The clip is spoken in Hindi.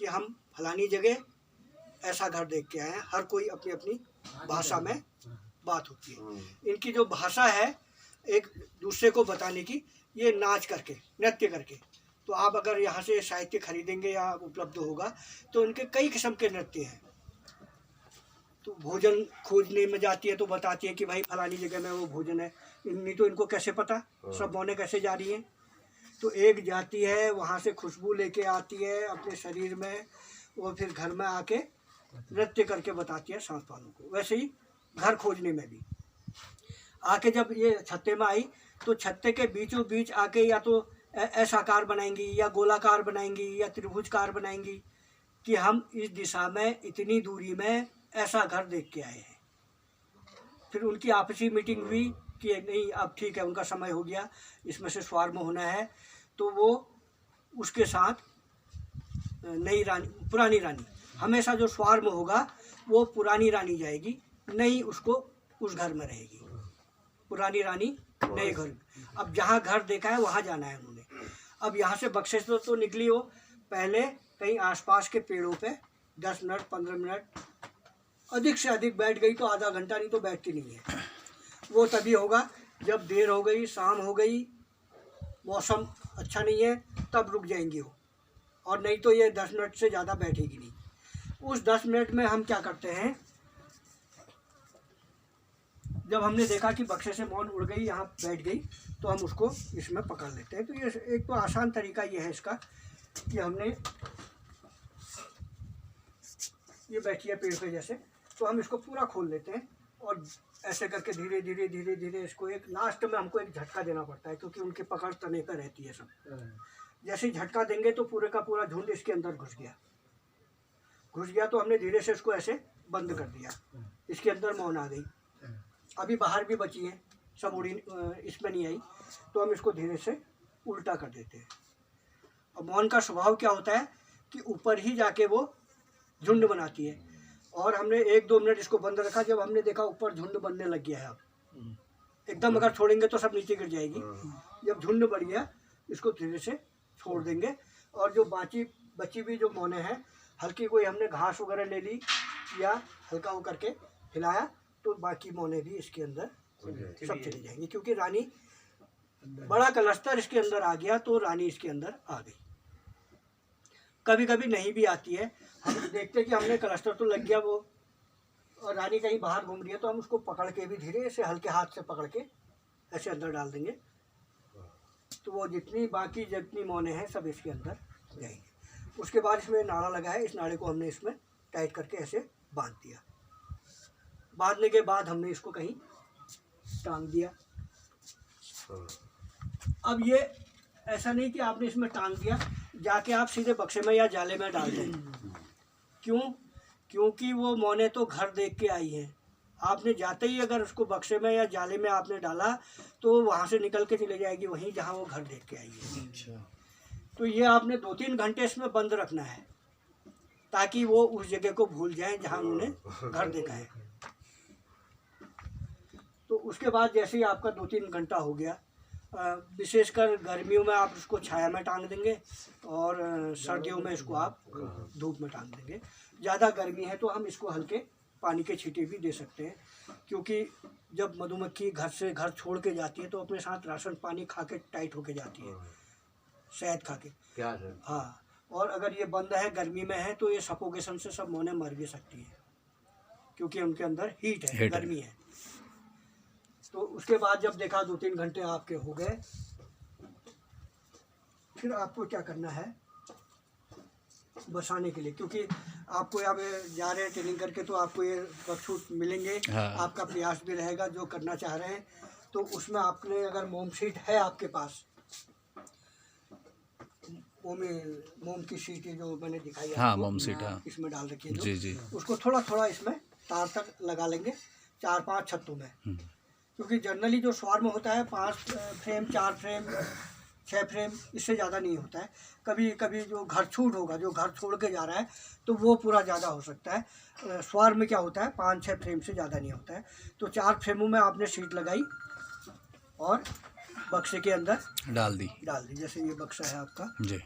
हम फलानी जगह ऐसा घर देख के आए हैं। हर कोई अपनी अपनी भाषा में बात होती है। इनकी जो भाषा है एक दूसरे को बताने की, ये नाच करके, नृत्य करके। तो आप अगर यहाँ से साहित्य खरीदेंगे या उपलब्ध होगा तो इनके कई किस्म के नृत्य हैं। तो भोजन खोजने में जाती है तो बताती है कि भाई फलानी जगह में वो भोजन है। नहीं तो इनको कैसे पता सब मौने कैसे जा रही हैं। तो एक जाती है वहाँ से खुशबू लेके आती है अपने शरीर में, वो फिर घर में आके नृत्य करके बताती है साथ वालों को। वैसे ही घर खोजने में भी आके जब ये छत्ते में आई तो छत्ते के बीचों बीच आके या तो ऐसा आकार बनाएंगी या गोलाकार बनाएंगी या त्रिभुजकार बनाएंगी कि हम इस दिशा में इतनी दूरी में ऐसा घर देख के आए हैं। फिर उनकी आपसी मीटिंग हुई कि नहीं अब ठीक है, उनका समय हो गया, इसमें से स्वार्म होना है। तो वो उसके साथ नई रानी, पुरानी रानी, हमेशा जो स्वार्म होगा वो पुरानी रानी जाएगी, नई उसको उस घर में रहेगी। पुरानी रानी नए घर। अब जहाँ घर देखा है वहाँ जाना है उन्होंने। अब यहाँ से बक्से से तो निकली हो, पहले कहीं आसपास के पेड़ों पे 10 मिनट 15 मिनट अधिक से अधिक बैठ गई तो आधा घंटा, नहीं तो बैठती नहीं है। वो तभी होगा जब देर हो गई, शाम हो गई, मौसम अच्छा नहीं है, तब रुक जाएंगी वो। और नहीं तो ये 10 मिनट से ज़्यादा बैठेगी नहीं। उस 10 मिनट में हम क्या करते हैं, जब हमने देखा कि बक्से से मौन उड़ गई, यहाँ बैठ गई, तो हम उसको इसमें पकड़ लेते हैं। तो ये एक तो आसान तरीका ये है इसका कि हमने ये बैठी है पेड़ पे जैसे, तो हम इसको पूरा खोल लेते हैं और ऐसे करके धीरे धीरे धीरे धीरे इसको एक लास्ट में हमको एक झटका देना पड़ता है, क्योंकि उनकी पकड़ तने पर रहती है सब। जैसे ही झटका देंगे तो पूरे का पूरा झुंड इसके अंदर घुस गया तो हमने धीरे से इसको ऐसे बंद कर दिया। इसके अंदर मौन आ गई। अभी बाहर भी बची हैं, सब उड़ी इसमें नहीं आई, तो हम इसको धीरे से उल्टा कर देते हैं। अब मौन का स्वभाव क्या होता है कि ऊपर ही जाके वो झुंड बनाती है। और हमने 1-2 मिनट इसको बंद रखा, जब हमने देखा ऊपर झुंड बनने लग गया है, अब एकदम अगर छोड़ेंगे तो सब नीचे गिर जाएगी। जब झुंड बढ़ गया इसको धीरे से छोड़ देंगे। और जो बची भी जो मौने हैं, हल्की कोई हमने घास वगैरह ले ली या हल्का वो करके हिलाया तो बाकी मौने भी इसके अंदर सब चली जाएंगी। क्योंकि रानी बड़ा कलस्तर इसके अंदर आ गया तो रानी इसके अंदर आ गई। कभी कभी नहीं भी आती है, हम देखते कि हमने कलस्तर तो लग गया वो और रानी कहीं बाहर घूम रही है, तो हम उसको पकड़ के भी धीरे से हल्के हाथ से पकड़ के ऐसे अंदर डाल देंगे। तो वो जितनी मौने हैं सब इसके अंदर जाएंगे। उसके बाद इसमें नाड़ा लगा है, इस नाड़े को हमने इसमें टाइट करके ऐसे बांध दिया। बांधने के बाद हमने इसको कहीं टांग दिया। अब ये ऐसा नहीं कि आपने इसमें टांग दिया, जाके आप सीधे बक्से में या जाले में डाल दें। क्योंकि वो मौने तो घर देख के आई हैं। आपने जाते ही अगर उसको बक्से में या जाले में आपने डाला तो वहाँ से निकल के चले जाएगी वहीं जहाँ वो घर देख के आई है। अच्छा। तो ये आपने 2-3 घंटे इसमें बंद रखना है ताकि वो उस जगह को भूल जाएं जहाँ उन्होंने घर देखा है। तो उसके बाद जैसे ही आपका 2-3 घंटा हो गया, विशेषकर गर्मियों में आप उसको छाया में टांग देंगे और सर्दियों में इसको आप धूप में टांग देंगे। ज़्यादा गर्मी है तो हम इसको हल्के पानी के छींटे भी दे सकते हैं, क्योंकि जब मधुमक्खी घर से घर छोड़ के जाती है तो अपने साथ राशन पानी खा के टाइट होके जाती है, शहद खा के। क्या है? हाँ, और अगर ये बंद है, गर्मी में है, तो ये सफोकेशन से सब मौने मर भी सकती है, क्योंकि उनके अंदर हीट है, गर्मी है। तो उसके बाद जब देखा 2-3 घंटे आपके हो गए, फिर आपको क्या करना है बसाने के लिए, क्योंकि आपको यहाँ पे जा रहे हैं ट्रेनिंग करके तो आपको ये छूट मिलेंगे। हाँ। आपका प्रयास भी रहेगा जो करना चाह रहे हैं। तो उसमें आपने अगर मोम शीट है आपके पास, मोम की शीट जो मैंने दिखाई, हाँ, मोम शीट, हाँ, इसमें डाल रखी है जी जी। उसको थोड़ा थोड़ा इसमें तार तक लगा लेंगे 4-5 छत्तों में, क्योंकि जनरली जो स्वार्म होता है 5 फ्रेम 4 फ्रेम 6 फ्रेम, इससे ज़्यादा नहीं होता है। कभी कभी जो घर छूट होगा, जो घर छोड़ के जा रहा है, तो वो पूरा ज़्यादा हो सकता है। स्वार्म में क्या होता है 5-6 फ्रेम से ज़्यादा नहीं होता है। तो 4 फ्रेमों में आपने शीट लगाई और बक्से के अंदर डाल दी। जैसे ये बक्सा है आपका जी।